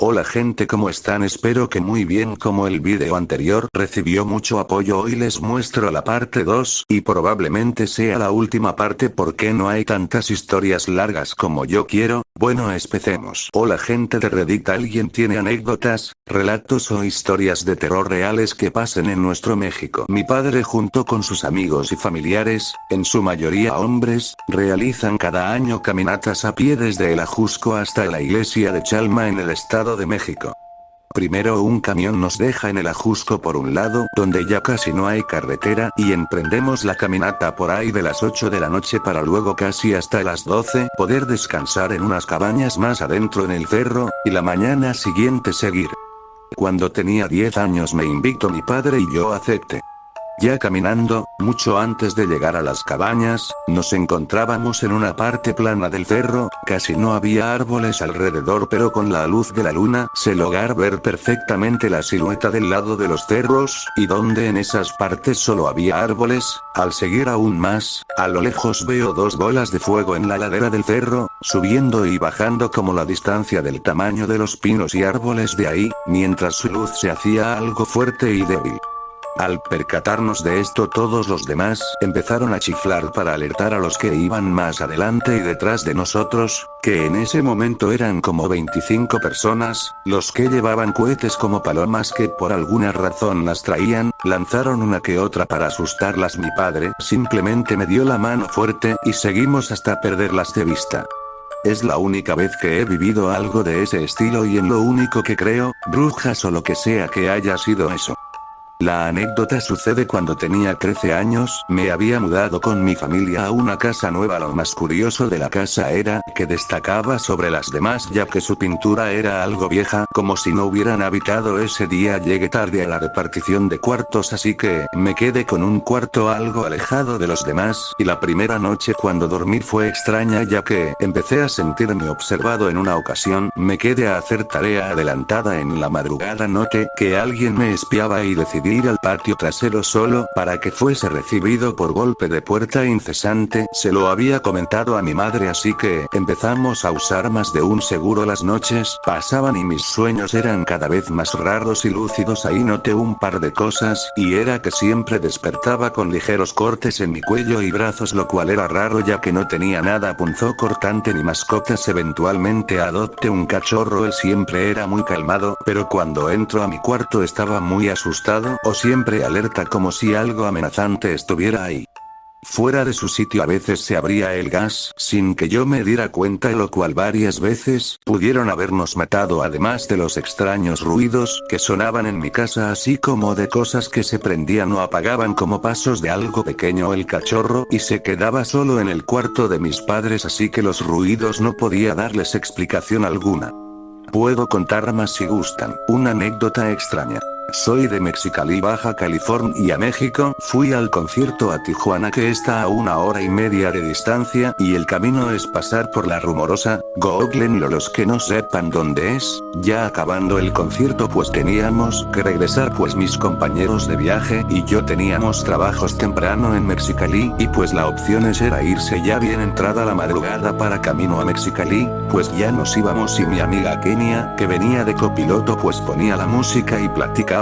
Hola gente, ¿cómo están? Espero que muy bien. Como el video anterior recibió mucho apoyo, hoy les muestro la parte 2, y probablemente sea la última parte porque no hay tantas historias largas como yo quiero. Bueno, empecemos. Hola gente de Reddit, ¿alguien tiene anécdotas, relatos o historias de terror reales que pasen en nuestro México? Mi padre junto con sus amigos y familiares, en su mayoría hombres, realizan cada año caminatas a pie desde el Ajusco hasta la iglesia de Chalma en el estado de México. Primero un camión nos deja en el Ajusco por un lado, donde ya casi no hay carretera, y emprendemos la caminata por ahí de las 8 de la noche para luego casi hasta las 12 poder descansar en unas cabañas más adentro en el cerro, y la mañana siguiente seguir. Cuando tenía 10 años me invitó mi padre y yo acepté. Ya caminando, mucho antes de llegar a las cabañas, nos encontrábamos en una parte plana del cerro, casi no había árboles alrededor, pero con la luz de la luna se logra ver perfectamente la silueta del lado de los cerros, y donde en esas partes solo había árboles. Al seguir aún más, a lo lejos veo dos bolas de fuego en la ladera del cerro, subiendo y bajando como la distancia del tamaño de los pinos y árboles de ahí, mientras su luz se hacía algo fuerte y débil. Al percatarnos de esto, todos los demás empezaron a chiflar para alertar a los que iban más adelante y detrás de nosotros, que en ese momento eran como 25 personas, los que llevaban cohetes como palomas que por alguna razón las traían, lanzaron una que otra para asustarlas. Mi padre simplemente me dio la mano fuerte y seguimos hasta perderlas de vista. Es la única vez que he vivido algo de ese estilo y en lo único que creo, brujas o lo que sea que haya sido eso. La anécdota sucede cuando tenía 13 años, me había mudado con mi familia a una casa nueva. Lo más curioso de la casa era que destacaba sobre las demás ya que su pintura era algo vieja, como si no hubieran habitado ese día. Llegué tarde a la repartición de cuartos, así que me quedé con un cuarto algo alejado de los demás, y la primera noche cuando dormí fue extraña ya que empecé a sentirme observado. En una ocasión, me quedé a hacer tarea adelantada en la madrugada, noté que alguien me espiaba y decidí ir al patio trasero solo para que fuese recibido por golpe de puerta incesante. Se lo había comentado a mi madre, así que empezamos a usar más de un seguro. Las noches pasaban y mis sueños eran cada vez más raros y lúcidos. Ahí noté un par de cosas, y era que siempre despertaba con ligeros cortes en mi cuello y brazos, lo cual era raro ya que no tenía nada punzocortante ni mascotas. Eventualmente adopté un cachorro, él siempre era muy calmado, pero cuando entro a mi cuarto estaba muy asustado o siempre alerta, como si algo amenazante estuviera ahí. Fuera de su sitio. A veces se abría el gas sin que yo me diera cuenta, lo cual varias veces pudieron habernos matado, además de los extraños ruidos que sonaban en mi casa, así como de cosas que se prendían o apagaban como pasos de algo pequeño. El cachorro y se quedaba solo en el cuarto de mis padres, así que los ruidos no podía darles explicación alguna. Puedo contar más si gustan. Una anécdota extraña. Soy de Mexicali, Baja California, México. Fui al concierto a Tijuana, que está a 1 hora y media de distancia, y el camino es pasar por La Rumorosa. Googleenlo los que no sepan dónde es. Ya acabando el concierto pues teníamos que regresar, pues mis compañeros de viaje y yo teníamos trabajos temprano en Mexicali, y pues la opción era irse ya bien entrada la madrugada para camino a Mexicali, pues ya nos íbamos, y mi amiga Kenia, que venía de copiloto, pues ponía la música y platicábamos.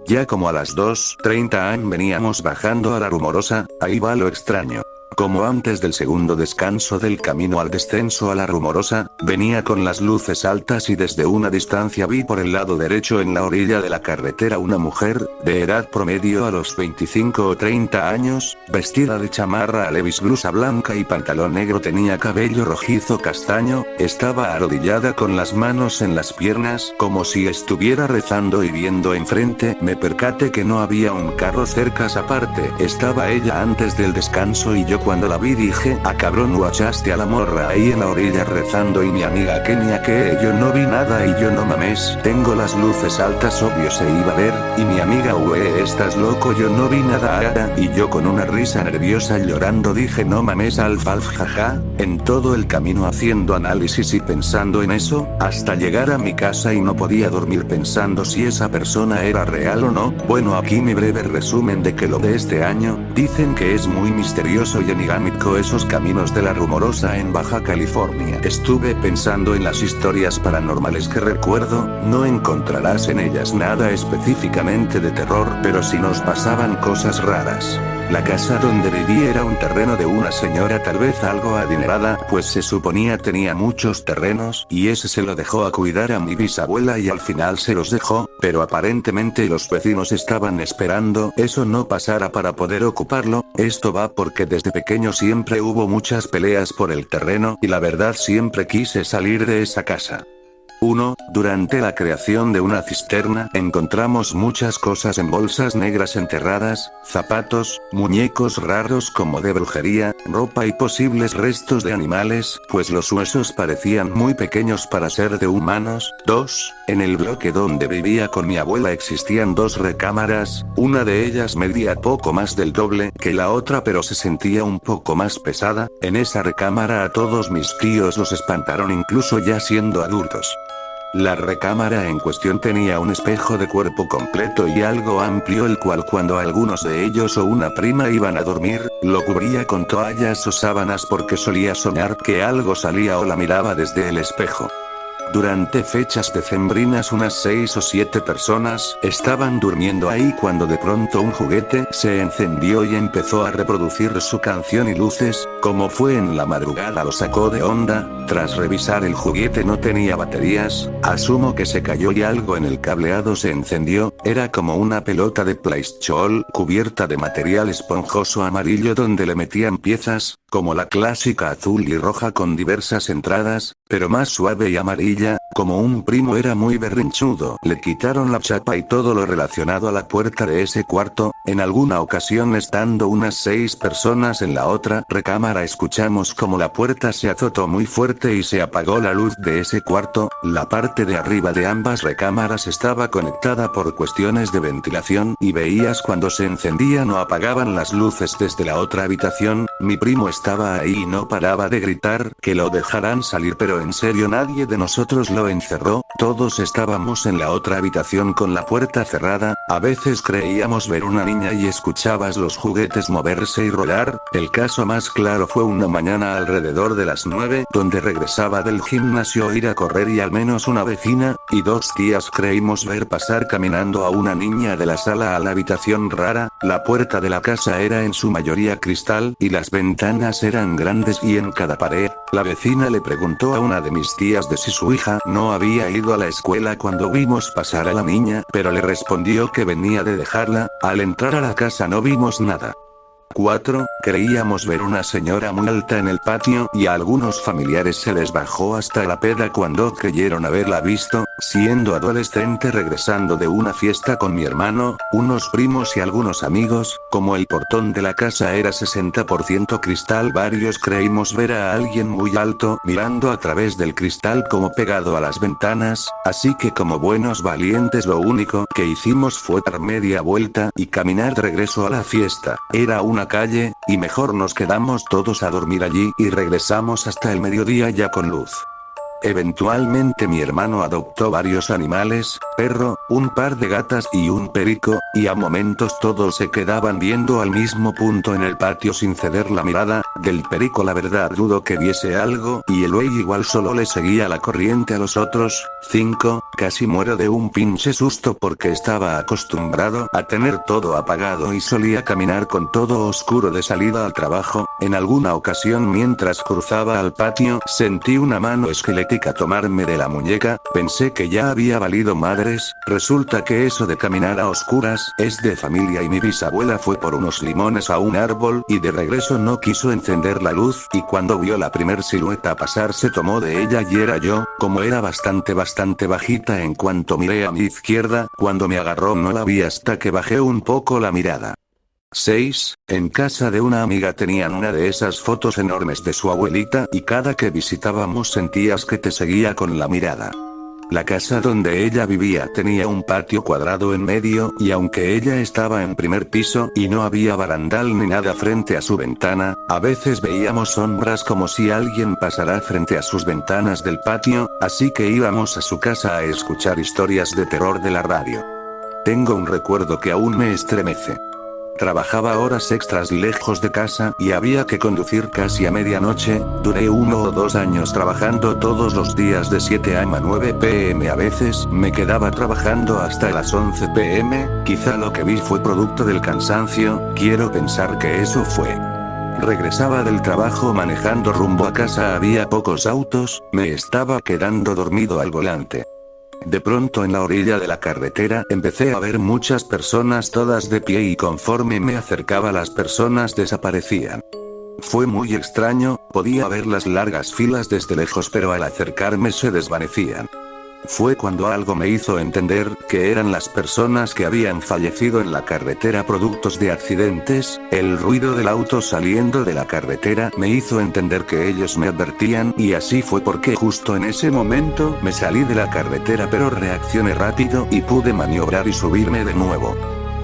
Ya como a las 2:30 am veníamos bajando a La Rumorosa. Ahí va lo extraño. Como antes del segundo descanso del camino al descenso a La Rumorosa, venía con las luces altas y desde una distancia vi por el lado derecho en la orilla de la carretera una mujer, de edad promedio a los 25 o 30 años, vestida de chamarra Levi's, blusa blanca y pantalón negro, tenía cabello rojizo castaño, estaba arrodillada con las manos en las piernas como si estuviera rezando, y viendo enfrente me percaté que no había un carro cerca. Aparte estaba ella antes del descanso, y yo cuando la vi dije: "Ah cabrón, guachaste a la morra ahí en la orilla rezando". Y mi amiga Kenia: "Que yo no vi nada". Y yo: "No mames, tengo las luces altas, obvio se iba a ver". Y mi amiga: "Ue, estás loco, yo no vi nada". Y yo con una risa nerviosa llorando dije: "No mames, alfalf, jaja". En todo el camino haciendo análisis y pensando en eso, hasta llegar a mi casa, y no podía dormir pensando si esa persona era real o no. Bueno, aquí mi breve resumen de que lo de este año, dicen que es muy misterioso, construyen y Gamitco esos caminos de la rumorosa en Baja California. Estuve pensando en las historias paranormales que recuerdo, no encontrarás en ellas nada específicamente de terror, pero sí nos pasaban cosas raras. La casa donde viví era un terreno de una señora tal vez algo adinerada, pues se suponía tenía muchos terrenos, y ese se lo dejó a cuidar a mi bisabuela y al final se los dejó, pero aparentemente los vecinos estaban esperando eso no pasara para poder ocuparlo. Esto va porque desde pequeño siempre hubo muchas peleas por el terreno y la verdad siempre quise salir de esa casa. 1. Durante la creación de una cisterna encontramos muchas cosas en bolsas negras enterradas, zapatos, muñecos raros como de brujería, ropa y posibles restos de animales, pues los huesos parecían muy pequeños para ser de humanos. 2. En el bloque donde vivía con mi abuela existían 2 recámaras, una de ellas medía poco más del doble que la otra pero se sentía un poco más pesada. En esa recámara a todos mis tíos los espantaron incluso ya siendo adultos. La recámara en cuestión tenía un espejo de cuerpo completo y algo amplio el cual cuando algunos de ellos o una prima iban a dormir, lo cubría con toallas o sábanas porque solía soñar que algo salía o la miraba desde el espejo. Durante fechas decembrinas unas 6 o 7 personas estaban durmiendo ahí cuando de pronto un juguete se encendió y empezó a reproducir su canción y luces, como fue en la madrugada lo sacó de onda. Tras revisar el juguete no tenía baterías, asumo que se cayó y algo en el cableado se encendió, era como una pelota de plástico cubierta de material esponjoso amarillo donde le metían piezas, como la clásica azul y roja con diversas entradas, pero más suave y amarilla. Como un primo era muy berrinchudo, le quitaron la chapa y todo lo relacionado a la puerta de ese cuarto. En alguna ocasión estando unas 6 personas en la otra recámara escuchamos como la puerta se azotó muy fuerte y se apagó la luz de ese cuarto. La parte de arriba de ambas recámaras estaba conectada por cuestiones de ventilación y veías cuando se encendían o apagaban las luces desde la otra habitación. Mi primo estaba ahí y no paraba de gritar que lo dejaran salir, pero en serio nadie de nosotros lo encerró, todos estábamos en la otra habitación con la puerta cerrada. A veces creíamos ver una niña y escuchabas los juguetes moverse y rodar. El caso más claro fue una mañana alrededor de las 9, donde regresaba del gimnasio a ir a correr y al menos una vecina y 2 tías creímos ver pasar caminando a una niña de la sala a la habitación rara. La puerta de la casa era en su mayoría cristal y las ventanas eran grandes y en cada pared. La vecina le preguntó a una de mis tías de si su hija no había ido a la escuela cuando vimos pasar a la niña, pero le respondió que venía de dejarla. Al entrar a la casa no vimos nada. 4. Creíamos ver una señora muy alta en el patio y a algunos familiares se les bajó hasta la peda cuando creyeron haberla visto. Siendo adolescente regresando de una fiesta con mi hermano, unos primos y algunos amigos, como el portón de la casa era 60% cristal, varios creímos ver a alguien muy alto mirando a través del cristal como pegado a las ventanas, así que como buenos valientes lo único que hicimos fue dar media vuelta y caminar de regreso a la fiesta. Era una calle, y mejor nos quedamos todos a dormir allí y regresamos hasta el mediodía ya con luz. Eventualmente mi hermano adoptó varios animales, perro, un par de gatas y un perico, y a momentos todos se quedaban viendo al mismo punto en el patio sin ceder la mirada. Del perico la verdad dudo que viese algo, y el buey igual solo le seguía la corriente a los otros. 5. Casi muero de un pinche susto porque estaba acostumbrado a tener todo apagado y solía caminar con todo oscuro de salida al trabajo. En alguna ocasión mientras cruzaba al patio sentí una mano esquelética tomarme de la muñeca, pensé que ya había valido madres. Resulta que eso de caminar a oscuras es de familia y mi bisabuela fue por unos limones a un árbol y de regreso no quiso encender la luz y cuando vio la primer silueta pasar se tomó de ella y era yo. Como era bastante bajita, en cuanto miré a mi izquierda, cuando me agarró no la vi hasta que bajé un poco la mirada. 6. En casa de una amiga tenían una de esas fotos enormes de su abuelita y cada que visitábamos sentías que te seguía con la mirada. La casa donde ella vivía tenía un patio cuadrado en medio y aunque ella estaba en primer piso y no había barandal ni nada frente a su ventana, a veces veíamos sombras como si alguien pasara frente a sus ventanas del patio, así que íbamos a su casa a escuchar historias de terror de la radio. Tengo un recuerdo que aún me estremece. Trabajaba horas extras lejos de casa y había que conducir casi a medianoche. Duré 1 o 2 años trabajando todos los días de 7 a 9 p.m. A veces me quedaba trabajando hasta las 11 p.m. Quizá lo que vi fue producto del cansancio, quiero pensar que eso fue. Regresaba del trabajo manejando rumbo a casa, había pocos autos, me estaba quedando dormido al volante. De pronto en la orilla de la carretera empecé a ver muchas personas todas de pie y conforme me acercaba las personas desaparecían. Fue muy extraño, podía ver las largas filas desde lejos pero al acercarme se desvanecían. Fue cuando algo me hizo entender que eran las personas que habían fallecido en la carretera productos de accidentes. El ruido del auto saliendo de la carretera me hizo entender que ellos me advertían y así fue porque justo en ese momento me salí de la carretera pero reaccioné rápido y pude maniobrar y subirme de nuevo.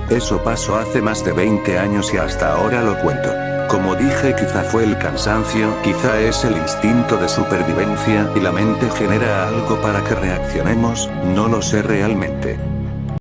Eso pasó hace más de 20 años y hasta ahora lo cuento. Como dije, quizá fue el cansancio, quizá es el instinto de supervivencia y la mente genera algo para que reaccionemos, no lo sé realmente.